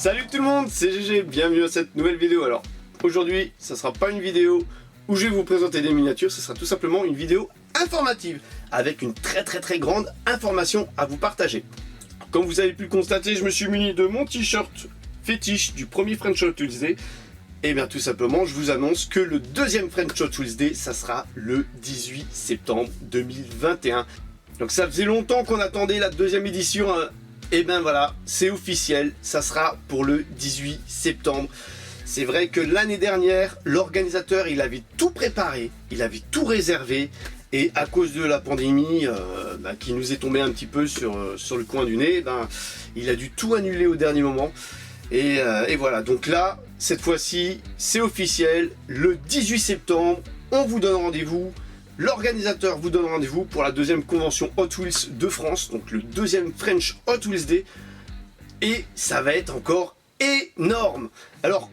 Salut tout le monde, c'est GG, bienvenue à cette nouvelle vidéo. Alors aujourd'hui, ça sera pas une vidéo où je vais vous présenter des miniatures, ce sera tout simplement une vidéo informative avec une très grande information à vous partager. Comme vous avez pu le constater, je me suis muni de mon t-shirt fétiche du premier French Hot Wheels Day. Et bien tout simplement, je vous annonce que le deuxième French Hot Wheels Day, ça sera le 18 septembre 2021. Donc ça faisait longtemps qu'on attendait la deuxième édition. Et ben voilà, c'est officiel, ça sera pour le 18 septembre. C'est vrai que l'année dernière, l'organisateur, il avait tout préparé, il avait tout réservé. Et à cause de la pandémie qui nous est tombée un petit peu sur le coin du nez, il a dû tout annuler au dernier moment. Et voilà, donc là, cette fois-ci, c'est officiel. Le 18 septembre, on vous donne rendez-vous. L'organisateur vous donne rendez-vous pour la deuxième convention Hot Wheels de France, donc le deuxième French Hot Wheels Day. Et ça va être encore énorme. Alors,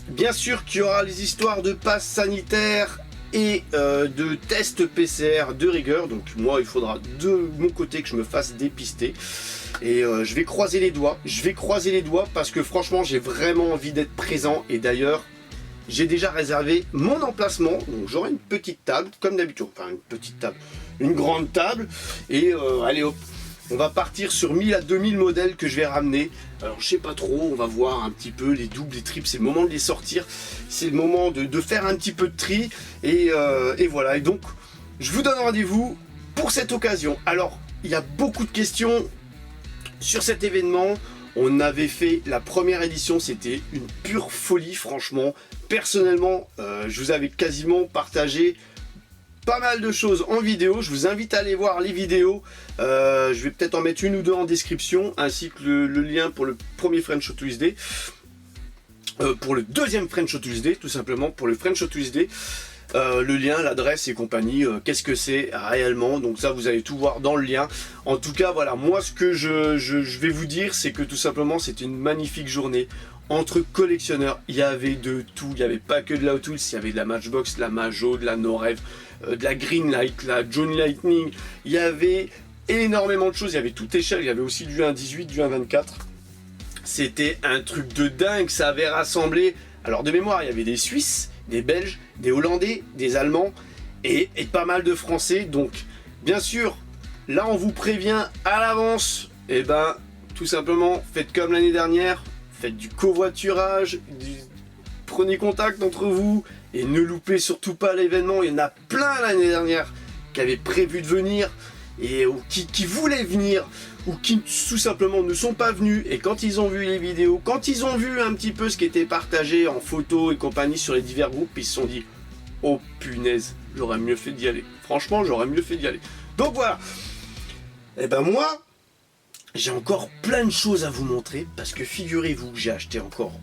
bien sûr qu'il y aura les histoires de passes sanitaires et de tests PCR de rigueur. Donc moi, il faudra de mon côté que je me fasse dépister. Et je vais croiser les doigts. Parce que franchement, j'ai vraiment envie d'être présent. Et d'ailleurs, j'ai déjà réservé mon emplacement. Donc j'aurai une petite table, comme d'habitude. Enfin, une petite table. Une grande table. Et allez hop. On va partir sur 1000 à 2000 modèles que je vais ramener. Alors je sais pas trop, on va voir un petit peu les doubles, les triples, c'est le moment de les sortir. C'est le moment de faire un petit peu de tri. Et voilà, et donc je vous donne rendez-vous pour cette occasion. Alors, il y a beaucoup de questions sur cet événement. On avait fait la première édition, c'était une pure folie franchement. Personnellement, je vous avais quasiment partagé pas mal de choses en vidéo. Je vous invite à aller voir les vidéos. Je vais peut-être en mettre une ou deux en description, ainsi que le lien pour le premier French Hot Wheels Day. Pour le deuxième French Hot Wheels Day, tout simplement, pour le French Hot Wheels Day. Le lien, l'adresse et compagnie, qu'est-ce que c'est réellement. Donc ça, vous allez tout voir dans le lien. En tout cas, voilà, moi ce que je vais vous dire, c'est que tout simplement, c'était une magnifique journée. Entre collectionneurs, il y avait de tout. Il n'y avait pas que de la Hot Wheels, il y avait de la Matchbox, de la Majo, de la No-Rev, de la Greenlight, la Johnny Lightning. Il y avait énormément de choses, il y avait toute échelle. Il y avait aussi du 1.18, du 1.24. C'était un truc de dingue, ça avait rassemblé. Alors de mémoire, il y avait des Suisses, des Belges, des Hollandais, des Allemands et pas mal de Français. Donc bien sûr, là on vous prévient à l'avance. Et ben tout simplement, faites comme l'année dernière. Faites du covoiturage, prenez contact entre vous et ne loupez surtout pas l'événement. Il y en a plein l'année dernière qui avaient prévu de venir et ou qui voulaient venir ou qui tout simplement ne sont pas venus. Et quand ils ont vu les vidéos, quand ils ont vu un petit peu ce qui était partagé en photo et compagnie sur les divers groupes, ils se sont dit « Oh punaise, j'aurais mieux fait d'y aller. Franchement, j'aurais mieux fait d'y aller. » Donc voilà. Et ben moi, j'ai encore plein de choses à vous montrer parce que figurez-vous que j'ai acheté encore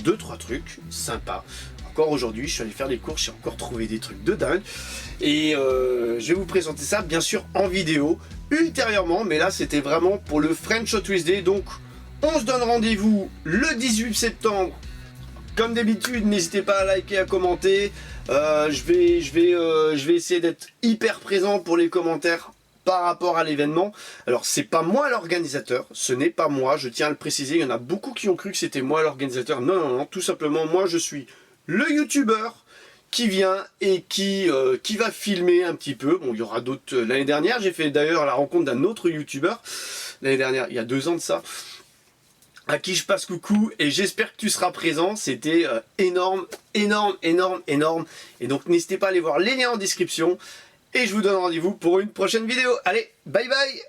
2-3 trucs sympas. Encore aujourd'hui, je suis allé faire des courses, j'ai encore trouvé des trucs de dingue. Et je vais vous présenter ça bien sûr en vidéo ultérieurement. Mais là, c'était vraiment pour le French Hot Wheels Day. Donc, on se donne rendez-vous le 18 septembre. Comme d'habitude, n'hésitez pas à liker, à commenter. Je vais essayer d'être hyper présent pour les commentaires par rapport à l'événement. Alors c'est pas moi l'organisateur, ce n'est pas moi, je tiens à le préciser, il y en a beaucoup qui ont cru que c'était moi l'organisateur. Non, tout simplement moi je suis le youtubeur qui vient et qui va filmer un petit peu. Bon, il y aura d'autres. L'année dernière j'ai fait d'ailleurs la rencontre d'un autre youtubeur, l'année dernière, il y a 2 ans de ça, à qui je passe coucou et j'espère que tu seras présent. C'était énorme. Et donc n'hésitez pas à aller voir les liens en description. Et je vous donne rendez-vous pour une prochaine vidéo. Allez, bye bye!